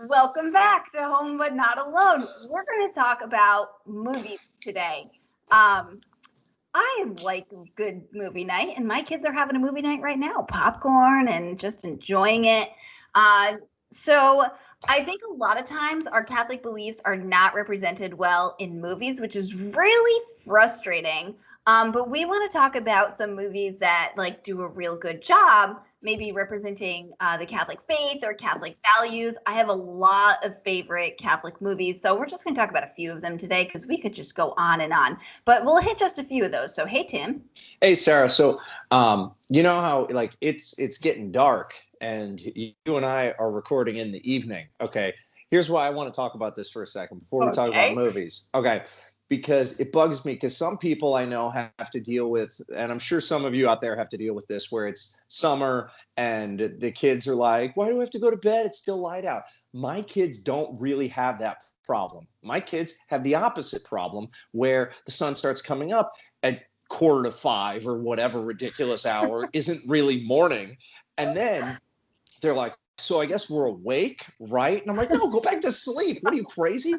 Welcome back to Home But Not Alone. We're going to talk about movies today. I like a good movie night, and my kids are having a movie night right now, popcorn and just enjoying it. So I think a lot of times our Catholic beliefs are not represented well in movies, which is really frustrating. But we want to talk about some movies that do a real good job, maybe representing the Catholic faith or Catholic values. I have a lot of favorite Catholic movies, so we're just going to talk about a few of them today because we could just go on and on. But we'll hit just a few of those. So, hey, Tim. Hey, Sarah. So, you know how it's getting dark, and you and I are recording in the evening. Okay, here's why I want to talk about this for a second before we talk about movies. Okay, because it bugs me because some people I know have to deal with, and I'm sure some of you out there have to deal with this, where it's summer and the kids are like, "Why do I have to go to bed? It's still light out." My kids don't really have that problem. My kids have the opposite problem, where the sun starts coming up at 4:45 or whatever ridiculous hour isn't really morning. And then they're like, so I guess we're awake, right? And I'm like, no, go back to sleep. What are you, crazy?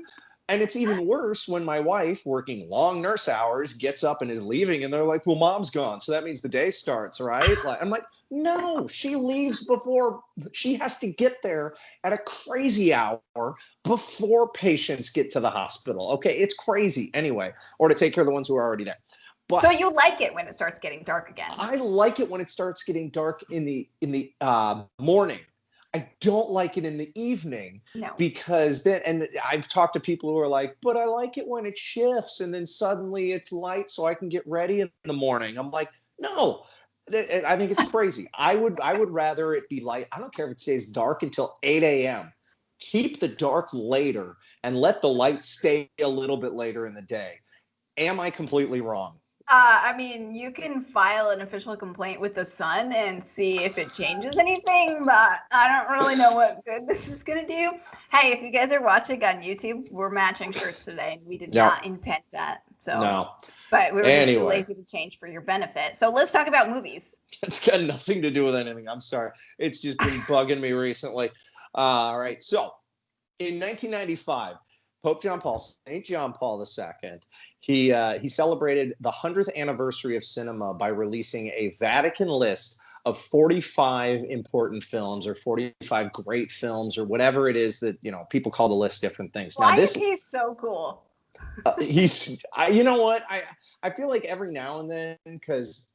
And it's even worse when my wife, working long nurse hours, gets up and is leaving, and they're like, well, mom's gone, so that means the day starts, right? I'm like, no, she leaves before, she has to get there at a crazy hour before patients get to the hospital. Okay, it's crazy anyway, or to take care of the ones who are already there. But so you like it when it starts getting dark again? I like it when it starts getting dark in the morning. I don't like it in the evening because then, and I've talked to people who are like, but I like it when it shifts and then suddenly it's light so I can get ready in the morning. I'm like, no, I think it's crazy. I would rather it be light. I don't care if it stays dark until 8 a.m. Keep the dark later and let the light stay a little bit later in the day. Am I completely wrong? I mean, you can file an official complaint with the Sun and see if it changes anything, but I don't really know what good this is going to do. Hey, if you guys are watching on YouTube, we're matching shirts today, and we did not intend that. So, no. But we were just too lazy to change for your benefit. So let's talk about movies. It's got nothing to do with anything. I'm sorry. It's just been bugging me recently. All right. So in 1995, Pope St. John Paul II, he celebrated the 100th anniversary of cinema by releasing a Vatican list of 45 important films or 45 great films or whatever it is that, people call the list different things. Why is he so cool? You know what? I feel like every now and then, because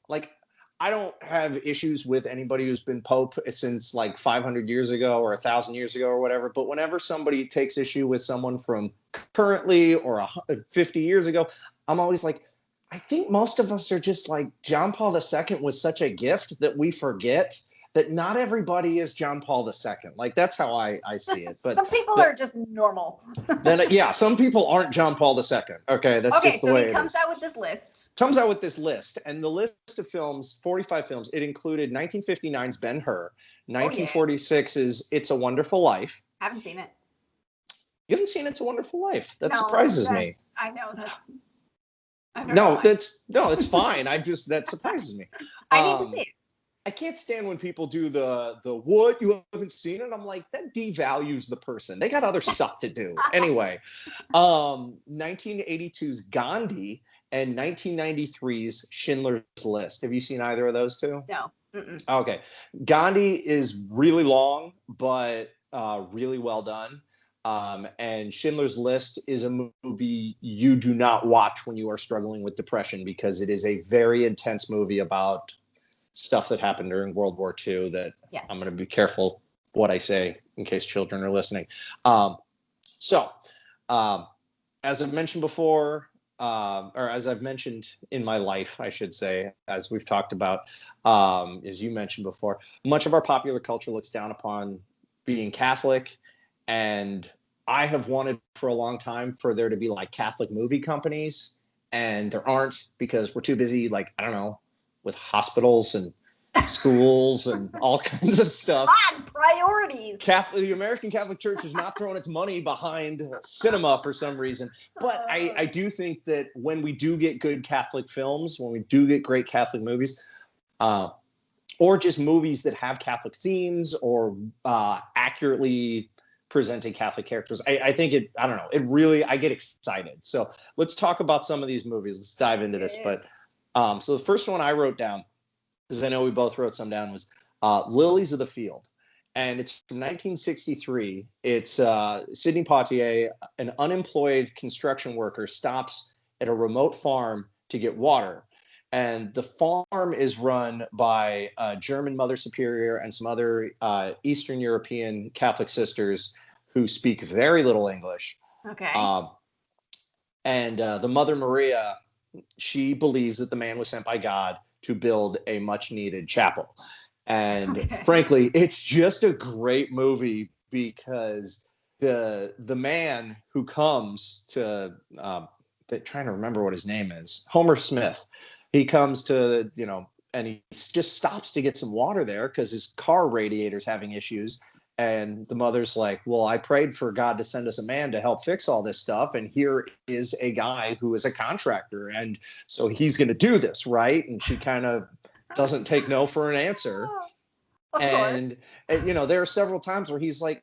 I don't have issues with anybody who's been Pope since 500 years ago or 1,000 years ago or whatever. But whenever somebody takes issue with someone from currently or 50 years ago, I'm always like, I think most of us are just like, John Paul II was such a gift that we forget that not everybody is John Paul II. That's how I see it. But some people are just normal. Then some people aren't John Paul II. Okay, that's just the way it is. So he comes out with this list. Comes out with this list, and the list of films, 45 films, it included 1959's Ben-Hur, 1946's It's a Wonderful Life. I haven't seen it. You haven't seen It's a Wonderful Life? That surprises me. I know it's fine. That surprises me. I need to see it. I can't stand when people do the what, you haven't seen it. I'm like, that devalues the person. They got other stuff to do. Anyway, 1982's Gandhi and 1993's Schindler's List. Have you seen either of those two? No. Mm-mm. Okay. Gandhi is really long, but really well done. And Schindler's List is a movie you do not watch when you are struggling with depression, because it is a very intense movie about stuff that happened during World War II that I'm going to be careful what I say in case children are listening. So as I've mentioned before, or as I've mentioned in my life, I should say, as we've talked about, as you mentioned before, much of our popular culture looks down upon being Catholic. And I have wanted for a long time for there to be Catholic movie companies, and there aren't, because we're too busy, I don't know, with hospitals and schools and all kinds of stuff. Priorities. The American Catholic Church is not throwing its money behind cinema for some reason. But I do think that when we do get good Catholic films, when we do get great Catholic movies, or just movies that have Catholic themes or accurately presenting Catholic characters. I think I don't know, I get excited. So let's talk about some of these movies. Let's dive into this. But so the first one I wrote down, because I know we both wrote some down, was Lilies of the Field. And it's from 1963. It's Sidney Poitier, an unemployed construction worker, stops at a remote farm to get water. And the farm is run by a German Mother Superior and some other Eastern European Catholic sisters who speak very little English. Okay. And the Mother Maria, she believes that the man was sent by God to build a much needed chapel. And frankly, it's just a great movie because the man who comes to trying to remember what his name is, Homer Smith. He comes to, and he just stops to get some water there because his car radiator's having issues. And the mother's like, well, I prayed for God to send us a man to help fix all this stuff. And here is a guy who is a contractor. And so he's going to do this, right? And she kind of doesn't take no for an answer. And there are several times where he's like,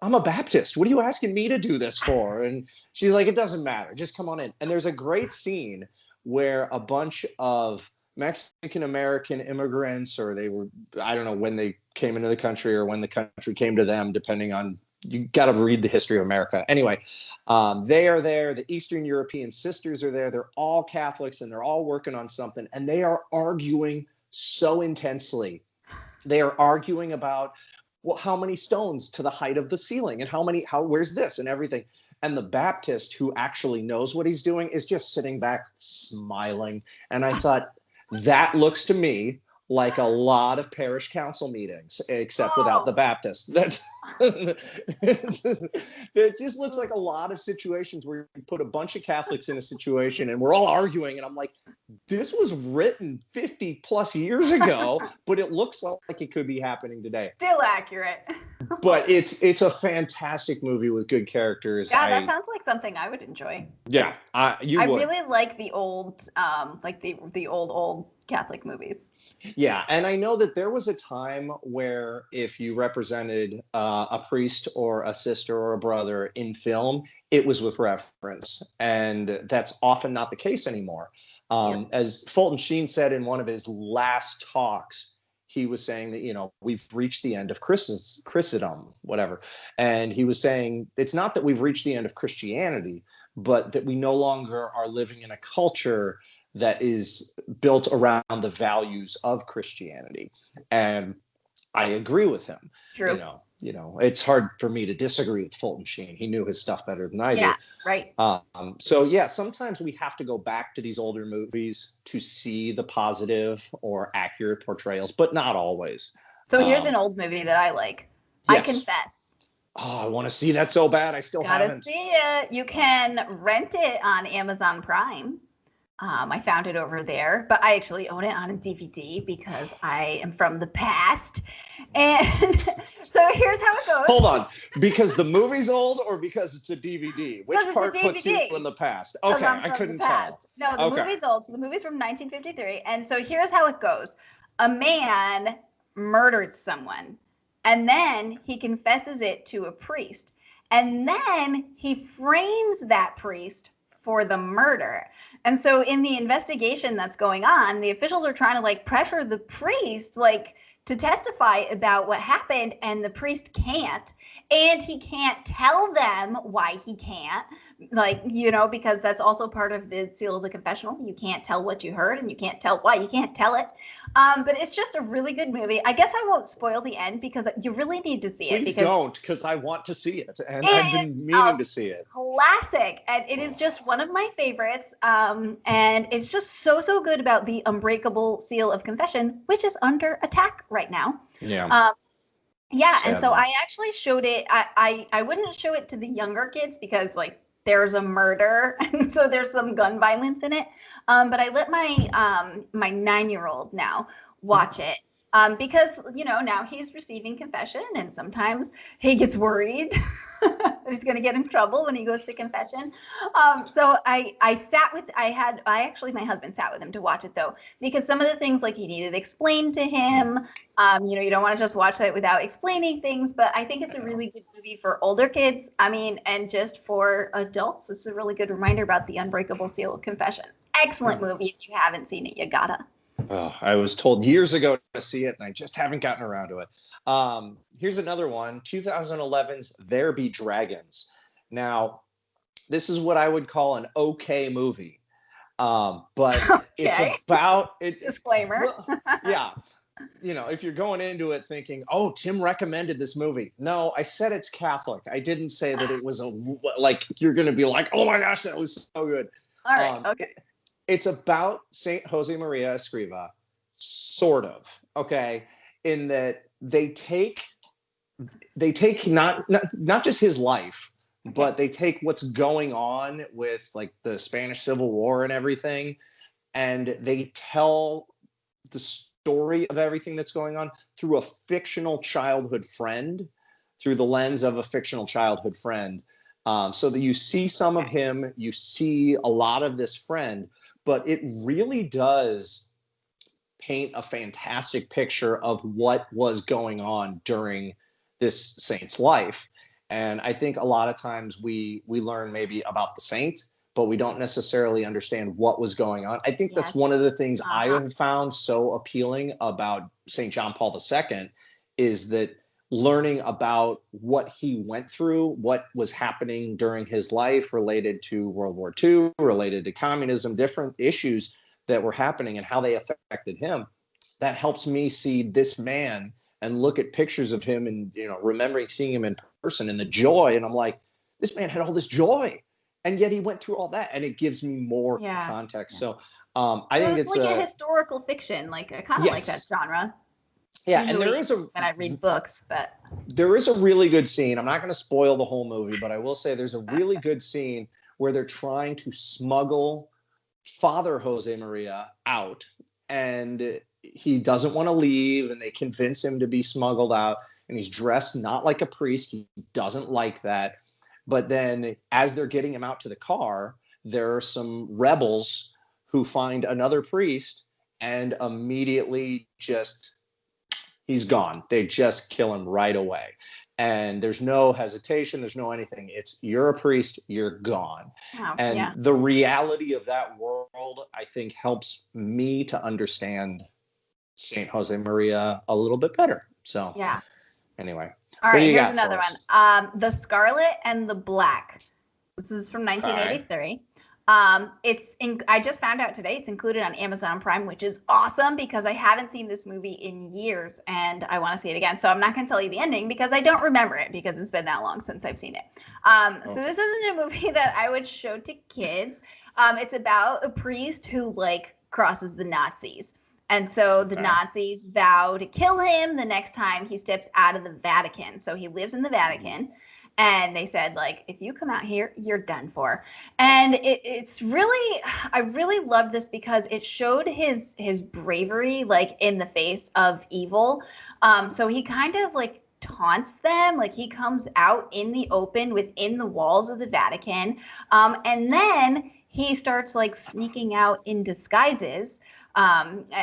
I'm a Baptist. What are you asking me to do this for? And she's like, it doesn't matter. Just come on in. And there's a great scene where a bunch of Mexican-American immigrants, or I don't know when they came into the country or when the country came to them, depending on, you got to read the history of America. Anyway, they are there. The Eastern European sisters are there. They're all Catholics and they're all working on something. And they are arguing so intensely. They are arguing about, well, how many stones to the height of the ceiling and where's this and everything. And the Baptist, who actually knows what he's doing, is just sitting back smiling. And I thought, that looks to me like a lot of parish council meetings, except without the Baptist. It just looks like a lot of situations where you put a bunch of Catholics in a situation and we're all arguing. And I'm like, this was written 50 plus years ago, but it looks like it could be happening today. Still accurate. But it's a fantastic movie with good characters. Yeah, that sounds like something I would enjoy. Yeah, I really like the old, the old Catholic movies. Yeah, and I know that there was a time where if you represented a priest or a sister or a brother in film, it was with reference, and that's often not the case anymore. As Fulton Sheen said in one of his last talks, he was saying that, we've reached the end of Christendom, whatever. And he was saying it's not that we've reached the end of Christianity, but that we no longer are living in a culture that is built around the values of Christianity. And I agree with him. True. It's hard for me to disagree with Fulton Sheen. He knew his stuff better than I do. Yeah, right. So yeah, sometimes we have to go back to these older movies to see the positive or accurate portrayals, but not always. So here's an old movie that I like. Yes. I Confess. Oh, I want to see that so bad. I still haven't. Gotta see it. You can rent it on Amazon Prime. I found it over there, but I actually own it on a DVD because I am from the past. And so here's how it goes. Hold on. Because the movie's old or because it's a DVD? Which part puts you in the past? Okay, I couldn't tell. No, the movie's old. So the movie's from 1953. And so here's how it goes. A man murdered someone, and then he confesses it to a priest. And then he frames that priest for the murder. And so in the investigation that's going on, the officials are trying to pressure the priest to testify about what happened, and the priest can't, and he can't tell them why he can't, because that's also part of the seal of the confessional. You can't tell what you heard, and you can't tell why you can't tell it. But it's just a really good movie. I guess I won't spoil the end because you really need to see it. Please don't, because I want to see it, and I've been meaning to see it. Classic, and it is just one of my favorites. And it's just so good about the unbreakable seal of confession, which is under attack right now. Yeah. And so I actually showed it. I wouldn't show it to the younger kids because there's a murder, and so there's some gun violence in it. But I let my 9-year-old now watch it, Because now he's receiving confession, and sometimes he gets worried he's going to get in trouble when he goes to confession. So my husband sat with him to watch it, though, because some of the things like he needed explained to him. You don't want to just watch it without explaining things, but I think it's a really good movie for older kids. And just for adults, it's a really good reminder about the unbreakable seal of confession. Excellent movie. If you haven't seen it, you gotta. Oh, I was told years ago to see it, and I just haven't gotten around to it. Here's another one, 2011's There Be Dragons. Now, this is what I would call an okay movie, but it's about it. Disclaimer. Well, yeah. If you're going into it thinking, oh, Tim recommended this movie. No, I said it's Catholic. I didn't say that it was you're going to be like, oh my gosh, that was so good. All right. Okay. It's about Saint Jose Maria Escriva, sort of, okay, in that they take not just his life, but they take what's going on with like the Spanish Civil War and everything, and they tell the story of everything that's going on through a fictional childhood friend, through the lens of a fictional childhood friend. So that you see some of him, you see a lot of this friend, but it really does paint a fantastic picture of what was going on during this saint's life. And I think a lot of times we learn maybe about the saint, but we don't necessarily understand what was going on. I think that's one of the things I have found so appealing about St. John Paul II is that learning about what he went through, what was happening during his life related to World War II, related to communism, different issues that were happening and how they affected him. That helps me see this man and look at pictures of him and, remembering seeing him in person and the joy. And I'm like, this man had all this joy. And yet he went through all that, and it gives me more context. So I think it's like a historical fiction. Like I kind of like that genre. Yeah, usually, and there is when I read books, but there is a really good scene. I'm not going to spoil the whole movie, but I will say there's a really good scene where they're trying to smuggle Father Jose Maria out, and he doesn't want to leave, and they convince him to be smuggled out, and he's dressed not like a priest. He doesn't like that. But then as they're getting him out to the car, there are some rebels who find another priest and immediately he's gone. They just kill him right away. And there's no hesitation. There's no anything. It's you're a priest, you're gone. Oh, and the reality of that world, I think, helps me to understand Saint Jose Maria a little bit better. So anyway. All right, here's another one. The Scarlet and the Black. This is from 1983. I just found out today it's included on Amazon Prime, which is awesome because I haven't seen this movie in years and I want to see it again. So I'm not going to tell you the ending because I don't remember it because it's been that long since I've seen it. So this isn't a movie that I would show to kids. It's about a priest who crosses the Nazis. And so the Nazis vow to kill him the next time he steps out of the Vatican. So he lives in the Vatican. And they said, if you come out here, you're done for. And it's really, I really loved this because it showed his bravery, in the face of evil. So he kind of taunts them, he comes out in the open within the walls of the Vatican. And then he starts sneaking out in disguises.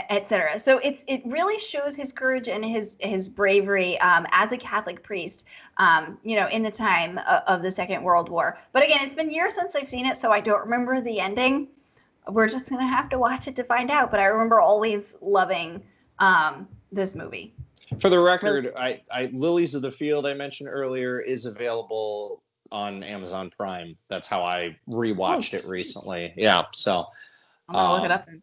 Etc. So it really shows his courage and his bravery as a Catholic priest, in the time of the Second World War. But again, it's been years since I've seen it, so I don't remember the ending. We're just gonna have to watch it to find out. But I remember always loving this movie. For the record, I Lilies of the Field I mentioned earlier is available on Amazon Prime. That's how I rewatched it recently. Yeah, so I'm gonna look it up then.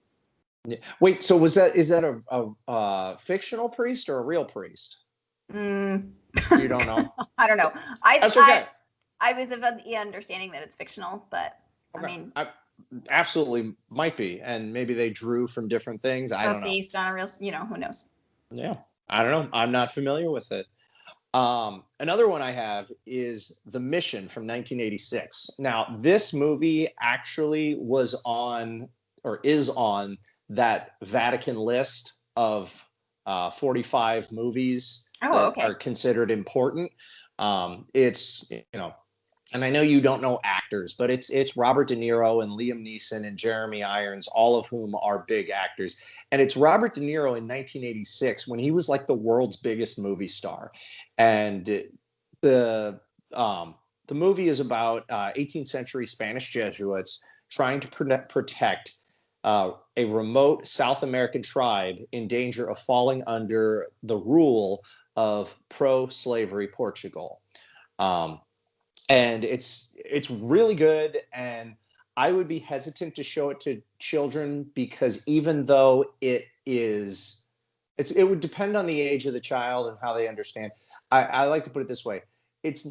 Wait, so is that a fictional priest or a real priest? You don't know? I don't know. That's okay. I was of the understanding that it's fictional, but okay. I absolutely might be, and maybe they drew from different things. I don't know. Based on a real, who knows? Yeah, I don't know. I'm not familiar with it. Another one I have is The Mission from 1986. Now, this movie actually was on or is on that Vatican list of 45 movies Oh, that okay. are considered important. It's, and I know you don't know actors, but it's Robert De Niro and Liam Neeson and Jeremy Irons, all of whom are big actors. And it's Robert De Niro in 1986 when he was like the world's biggest movie star. And the um, the movie is about 18th century Spanish Jesuits trying to protect a remote South American tribe in danger of falling under the rule of pro-slavery Portugal. Um, and it's really good, and I would be hesitant to show it to children because even though it would depend on the age of the child and how they understand. I like to put it this way: it's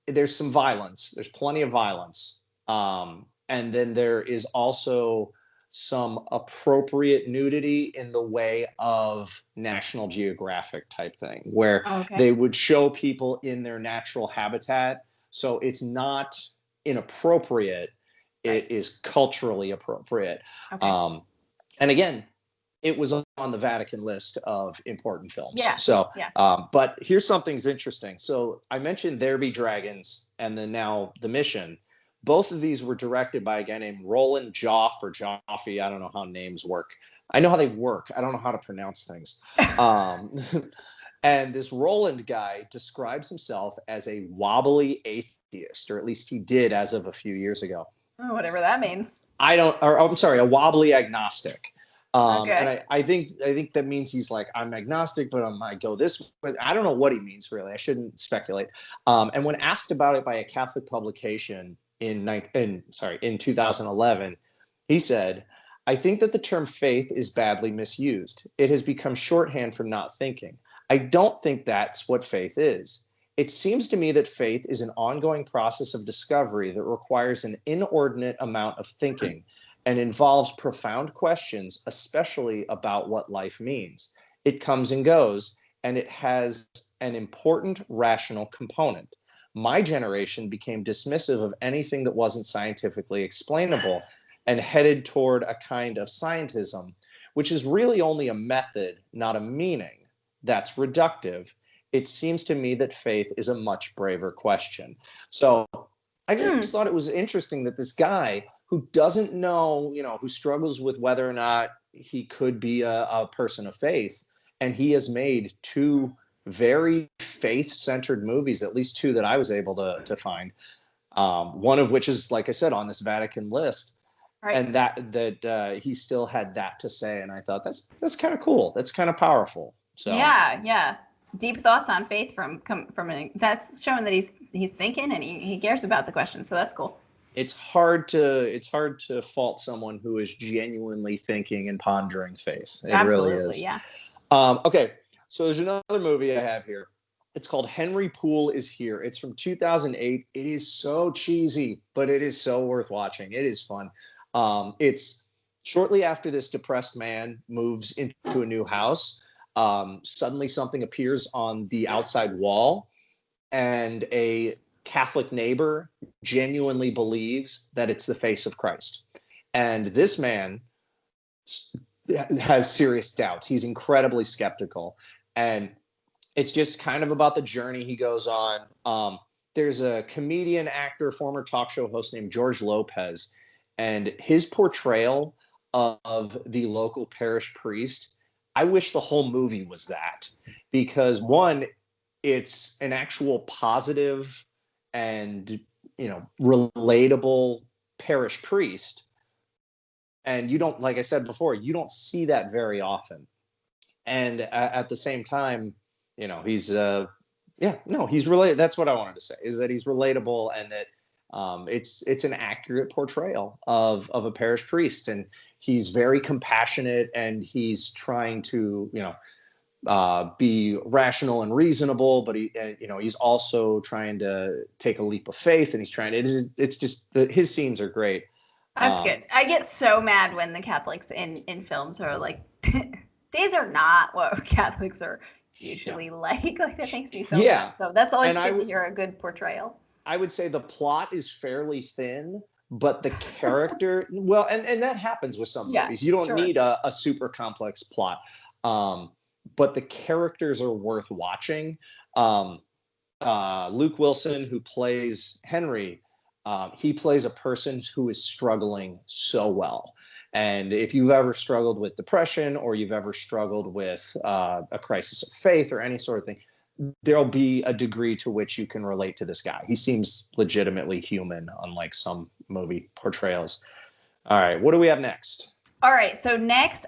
there's some violence, there's plenty of violence, and then there is also some appropriate nudity in the way of National Geographic type thing, where Okay. they would show people in their natural habitat. So it's not inappropriate, Right. it is culturally appropriate. Okay. And again, it was on the Vatican list of important films. Yeah. So, Yeah. but here's something's interesting. So I mentioned There Be Dragons and then now The Mission. Both of these were directed by a guy named Roland Joff or Joffe. I don't know how names work. I know how they work. I don't know how to pronounce things. Um, and this Roland guy describes himself as a wobbly atheist, or at least he did as of a few years ago. Oh, whatever that means. I'm sorry, a wobbly agnostic. Okay. And I think that means he's like, I'm agnostic, but I might go this way. I don't know what he means really. I shouldn't speculate. And when asked about it by a Catholic publication in 2011, he said, I think that the term faith is badly misused. It has become shorthand for not thinking. I don't think that's what faith is. It seems to me that faith is an ongoing process of discovery that requires an inordinate amount of thinking and involves profound questions, especially about what life means. It comes and goes, and it has an important rational component. My generation became dismissive of anything that wasn't scientifically explainable and headed toward a kind of scientism, which is really only a method, not a meaning. That's reductive. It seems to me that faith is a much braver question. So I just thought it was interesting that this guy who doesn't know, who struggles with whether or not he could be a person of faith, and he has made two very faith-centered movies, at least two that I was able to find. One of which is, like I said, on this Vatican list, Right. and that he still had that to say, and I thought that's kind of cool. That's kind of powerful. So yeah. Deep thoughts on faith from that's showing that he's thinking and he cares about the question. So that's cool. It's hard to fault someone who is genuinely thinking and pondering faith. It Absolutely, really is. Yeah. Okay, so there's another movie I have here. It's called Henry Poole is Here. It's from 2008. It is so cheesy, but it is so worth watching. It is fun. It's shortly after this depressed man moves into a new house. Suddenly something appears on the outside wall, and a Catholic neighbor genuinely believes that it's the face of Christ. And this man has serious doubts. He's incredibly skeptical. And it's just kind of about the journey he goes on. There's a comedian, actor, former talk show host named George Lopez, and his portrayal of the local parish priest, I wish the whole movie was that, because one, it's an actual positive and relatable parish priest, and you don't, like I said before, you don't see that very often. And at the same time, he's he's related. That's what I wanted to say, is that he's relatable, and that it's an accurate portrayal of a parish priest, and he's very compassionate, and he's trying to be rational and reasonable, but he's also trying to take a leap of faith, and he's trying to. It's just his scenes are great. That's good. I get so mad when the Catholics in films are like, these are not what Catholics are usually like. Like, that makes me so mad. So that's always good to hear a good portrayal. I would say the plot is fairly thin, but the character, well, and that happens with some movies. You don't need a super complex plot. but the characters are worth watching. Luke Wilson, who plays Henry, he plays a person who is struggling so well. And if you've ever struggled with depression or you've ever struggled with a crisis of faith or any sort of thing, there'll be a degree to which you can relate to this guy. He seems legitimately human, unlike some movie portrayals. All right, what do we have next? All right, so next,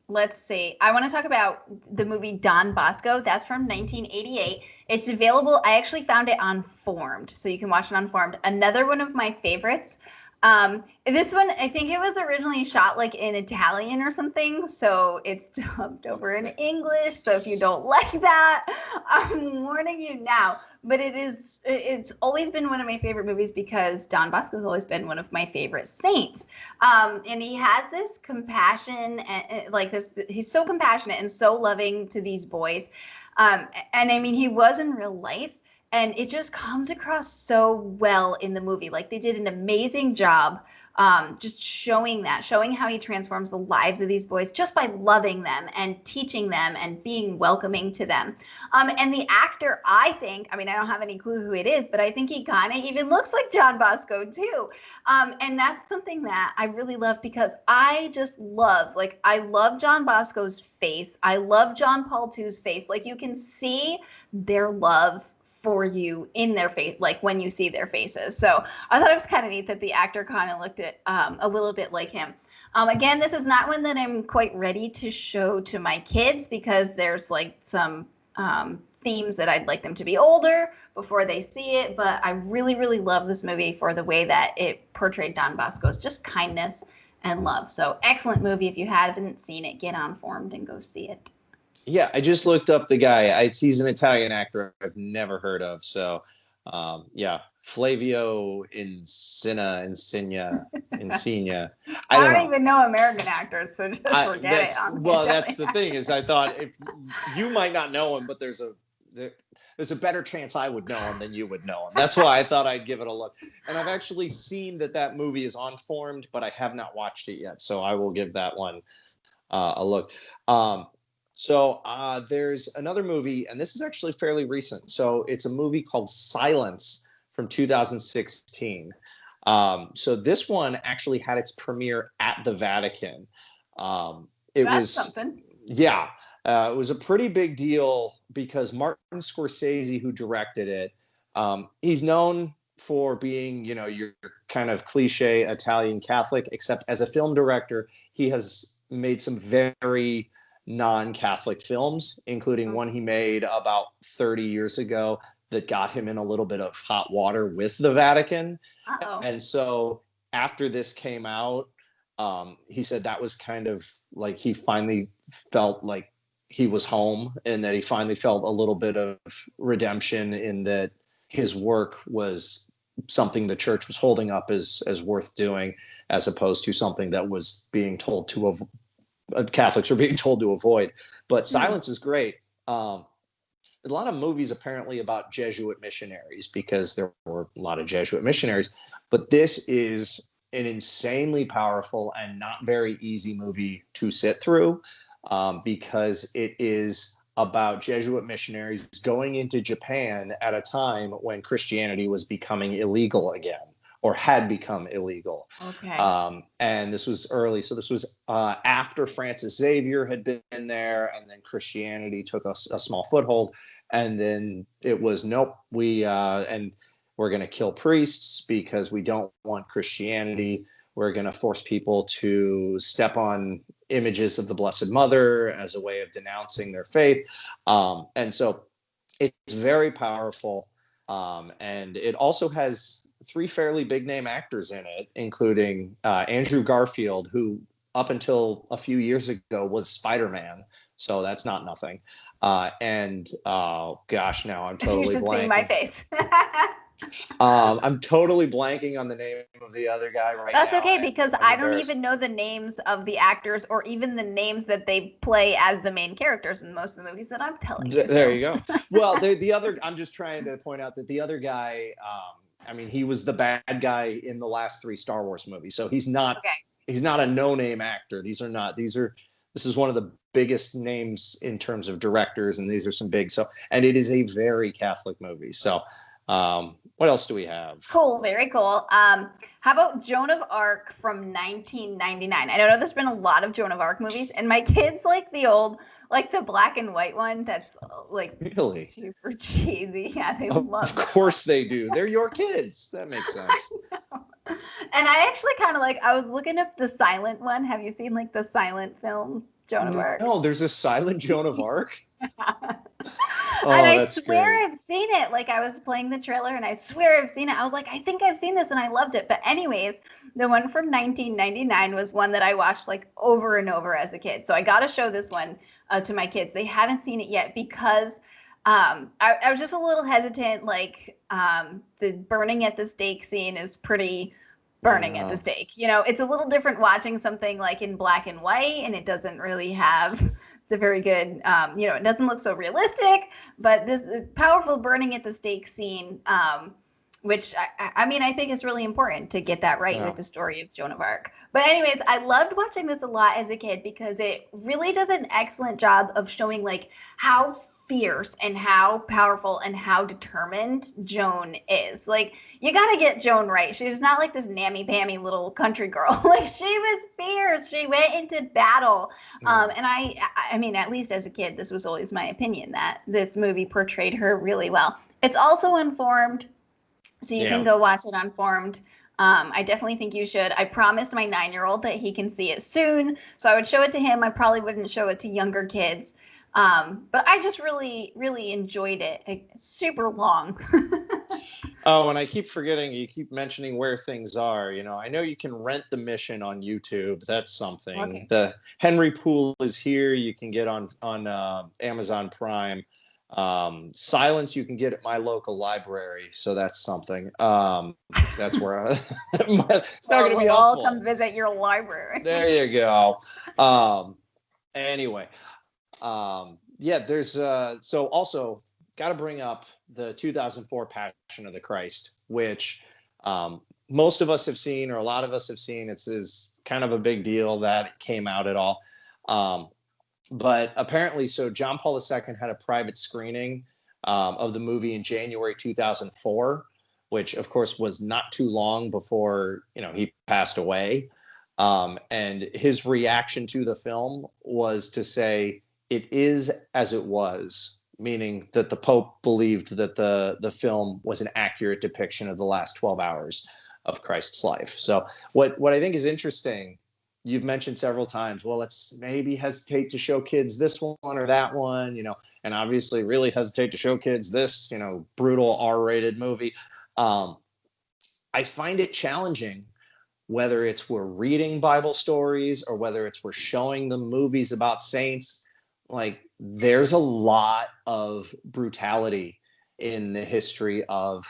let's see. I want to talk about the movie Don Bosco. That's from 1988. It's available. I actually found it on Formed, so you can watch it on Formed. Another one of my favorites. This one, I think it was originally shot like in Italian or something, so it's dubbed over in English. So if you don't like that, I'm warning you now. But it's always been one of my favorite movies because Don Bosco's always been one of my favorite saints. And he has this compassion and like this, he's so compassionate and so loving to these boys. And I mean, he was in real life. And it just comes across so well in the movie. Like they did an amazing job just showing how he transforms the lives of these boys just by loving them and teaching them and being welcoming to them. And the actor, I think, I mean, I don't have any clue who it is, but I think he kind of even looks like John Bosco too. And that's something that I really love because I just love, like, I love John Bosco's face. I love John Paul II's face. Like you can see their love for you in their face, like when you see their faces. So I thought it was kind of neat that the actor kind of looked at a little bit like him. Again, this is not one that I'm quite ready to show to my kids because there's like some themes that I'd like them to be older before they see it. But I really, really love this movie for the way that it portrayed Don Bosco's just kindness and love. So excellent movie. If you haven't seen it, get on Formed and go see it. Yeah, I just looked up the guy. He's an Italian actor I've never heard of. So, yeah, Flavio Insignia. I don't even know American actors, so just forget it. That's the thing is I thought if you might not know him, but there's a better chance I would know him than you would know him. That's why I thought I'd give it a look. And I've actually seen that movie is on Formed, but I have not watched it yet. So I will give that one a look. So there's another movie, and this is actually fairly recent. So it's a movie called Silence from 2016. So this one actually had its premiere at the Vatican. That's something. Yeah, it was a pretty big deal because Martin Scorsese, who directed it, he's known for being, your kind of cliche Italian Catholic, except as a film director, he has made some very non-Catholic films, including one he made about 30 years ago that got him in a little bit of hot water with the Vatican. Uh-oh. And so after this came out, he said that was kind of like he finally felt like he was home and that he finally felt a little bit of redemption in that his work was something the church was holding up as worth doing, as opposed to something that was being told to Catholics are being told to avoid. But Silence is great. A lot of movies apparently about Jesuit missionaries because there were a lot of Jesuit missionaries, but this is an insanely powerful and not very easy movie to sit through because it is about Jesuit missionaries going into Japan at a time when Christianity was becoming illegal again, or had become illegal. Okay. And this was early. So this was after Francis Xavier had been there, and then Christianity took a small foothold. And then it was, nope, and we're going to kill priests because we don't want Christianity. We're going to force people to step on images of the Blessed Mother as a way of denouncing their faith. And so it's very powerful. And it also has 3 fairly big name actors in it, including Andrew Garfield, who up until a few years ago was Spider-Man. So that's not nothing. And gosh, now I'm totally you should blanking. see my face. I'm totally blanking on the name of the other guy right That's now. Okay, because I don't even know the names of the actors or even the names that they play as the main characters in most of the movies that I'm telling you. There you go. Well, the other, I'm just trying to point out that the other guy, I mean, he was the bad guy in the last 3 Star Wars movies. So he's not a no-name actor. This is one of the biggest names in terms of directors, and these are some big. So, and it is a very Catholic movie. So, what else do we have? Cool, very cool. How about Joan of Arc from 1999? I know there's been a lot of Joan of Arc movies, and my kids like the old, like the black and white one. That's like really super cheesy. Yeah, they of love. Of course they do. They're your kids. That makes sense. And I actually kind of like. I was looking up the silent one. Have you seen like the silent film Joan of Arc? No, there's a silent Joan of Arc. Oh, and I swear great. I've seen it. Like I was playing the trailer and I swear I've seen it. I was like, I think I've seen this and I loved it. But anyways, the one from 1999 was one that I watched like over and over as a kid. So I got to show this one to my kids. They haven't seen it yet because I was just a little hesitant. Like the burning at the stake scene is pretty burning at the stake. You know, it's a little different watching something like in black and white, and it doesn't really have the very good, you know, it doesn't look so realistic, but this powerful burning at the stake scene, which I mean, I think is really important to get that right with the story of Joan of Arc. But anyways, I loved watching this a lot as a kid because it really does an excellent job of showing like how fierce and how powerful and how determined Joan is. Like, you got to get Joan right. She's not like this nammy-pammy little country girl. Like, she was fierce. She went into battle. And I mean, at least as a kid, this was always my opinion that this movie portrayed her really well. It's also Unformed, so you can go watch it Unformed. I definitely think you should. I promised my 9-year-old that he can see it soon, so I would show it to him. I probably wouldn't show it to younger kids. But I just really, really enjoyed it. It's super long. Oh, and I keep forgetting, you keep mentioning where things are. You know, I know you can rent The Mission on YouTube. That's something. Okay. The Henry Poole is here. You can get on Amazon Prime. Silence you can get at my local library. So that's something. That's where it's not going to be helpful. I'll come visit your library. There you go. Anyway. Yeah, there's so also got to bring up the 2004 Passion of the Christ, which most of us have seen, or a lot of us have seen. It's kind of a big deal that it came out at all. But apparently, so John Paul II had a private screening of the movie in January 2004, which of course was not too long before, you know, he passed away. And his reaction to the film was to say, it is as it was, meaning that the Pope believed that the film was an accurate depiction of the last 12 hours of Christ's life. So what I think is interesting, you've mentioned several times, well, let's maybe hesitate to show kids this one or that one, you know, and obviously really hesitate to show kids this, you know, brutal R-rated movie. I find it challenging, whether it's we're reading Bible stories or whether it's we're showing them movies about saints. Like, there's a lot of brutality in the history of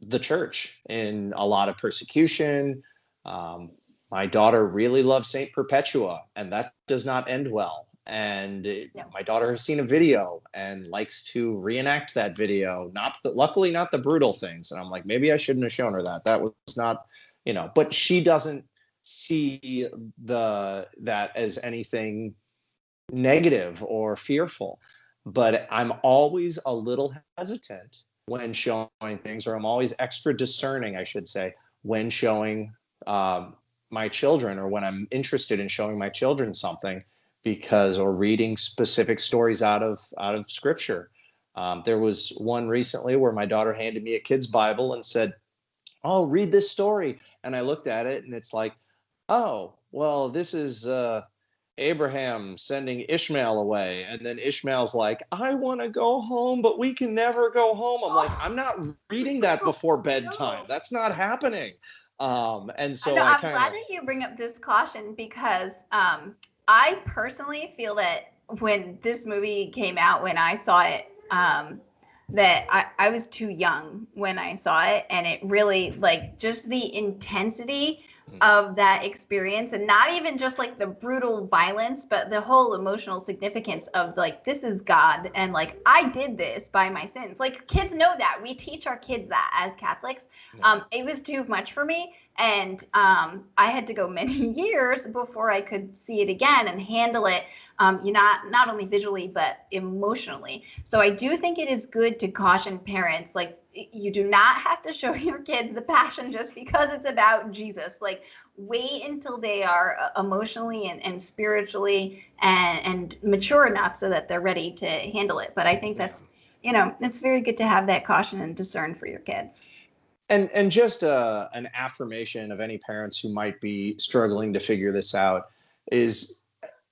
the church, in a lot of persecution. My daughter really loves Saint Perpetua, and that does not end well. And my daughter has seen a video and likes to reenact that video. Luckily, not the brutal things. And I'm like, maybe I shouldn't have shown her that. That was not, you know. But she doesn't see that as anything negative or fearful. But I'm always a little hesitant when showing things, or I'm always extra discerning, I should say, when showing my children, or when I'm interested in showing my children something, or reading specific stories out of scripture. There was one recently where my daughter handed me a kid's Bible and said, "Oh, read this story." And I looked at it and it's like, oh, well, this is Abraham sending Ishmael away. And then Ishmael's like, "I want to go home, but we can never go home." I'm like, I'm not reading that before bedtime. That's not happening. And so I'm glad that you bring up this caution, because I personally feel that when this movie came out, when I saw it, that I was too young when I saw it, and it really, like, just the intensity of that experience, and not even just like the brutal violence, but the whole emotional significance of, like, this is God, and like, I did this by my sins. Like, kids know that. We teach our kids that as Catholics. It was too much for me. And I had to go many years before I could see it again and handle it, not only visually, but emotionally. So I do think it is good to caution parents, like, you do not have to show your kids the Passion just because it's about Jesus. Like, wait until they are emotionally and spiritually and mature enough so that they're ready to handle it. But I think that's, it's very good to have that caution and discern for your kids. And just an affirmation of any parents who might be struggling to figure this out is,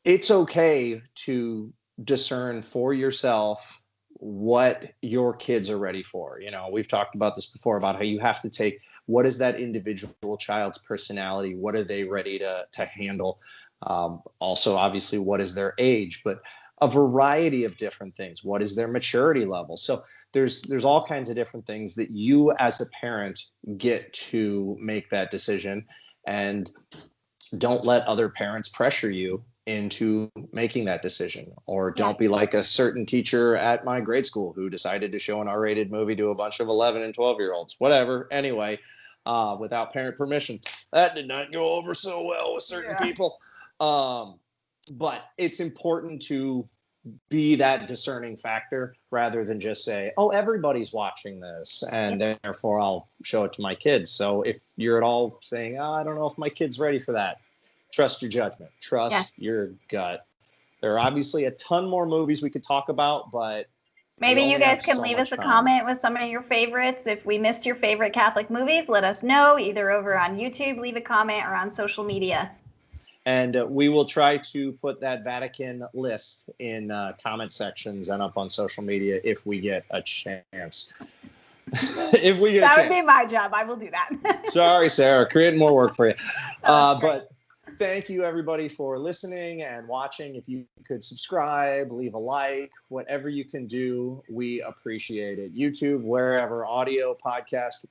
it's okay to discern for yourself what your kids are ready for. We've talked about this before, about how you have to take, what is that individual child's personality? What are they ready to handle? Also, obviously, what is their age? But a variety of different things. What is their maturity level? So there's all kinds of different things that you as a parent get to make that decision, and don't let other parents pressure you into making that decision. Or don't be like a certain teacher at my grade school who decided to show an R-rated movie to a bunch of 11 and 12-year-olds, whatever. Anyway, without parent permission. That did not go over so well with certain people. But it's important to be that discerning factor, rather than just say, oh, everybody's watching this and therefore I'll show it to my kids. So if you're at all saying, oh, I don't know if my kid's ready for that, trust your judgment, trust your gut. There are obviously a ton more movies we could talk about, but maybe you guys can leave us a comment with some of your favorites. If we missed your favorite Catholic movies, let us know, either over on YouTube, leave a comment, or on social media. And we will try to put that Vatican list in comment sections and up on social media if we get a chance. If we get that a chance. That would be my job. I will do that. Sorry, Sarah, creating more work for you. But thank you, everybody, for listening and watching. If you could subscribe, leave a like, whatever you can do, we appreciate it. YouTube, wherever, audio, podcast,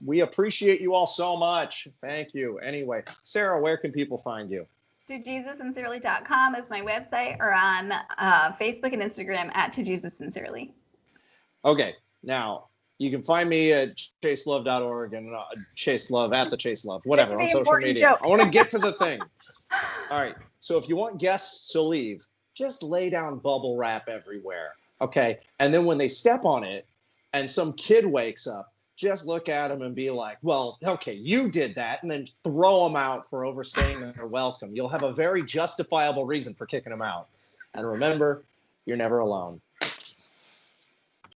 we appreciate you all so much. Thank you. Anyway, Sarah, where can people find you? ToJesusSincerely.com is my website, or on Facebook and Instagram at ToJesusSincerely. Okay, now you can find me at chaselove.org and chaselove at the chaselove, whatever, on social media. I want to get to the thing. All right. So if you want guests to leave, just lay down bubble wrap everywhere. Okay. And then when they step on it and some kid wakes up, just look at them and be like, well, okay, you did that. And then throw them out for overstaying their welcome. You'll have a very justifiable reason for kicking them out. And remember, you're never alone.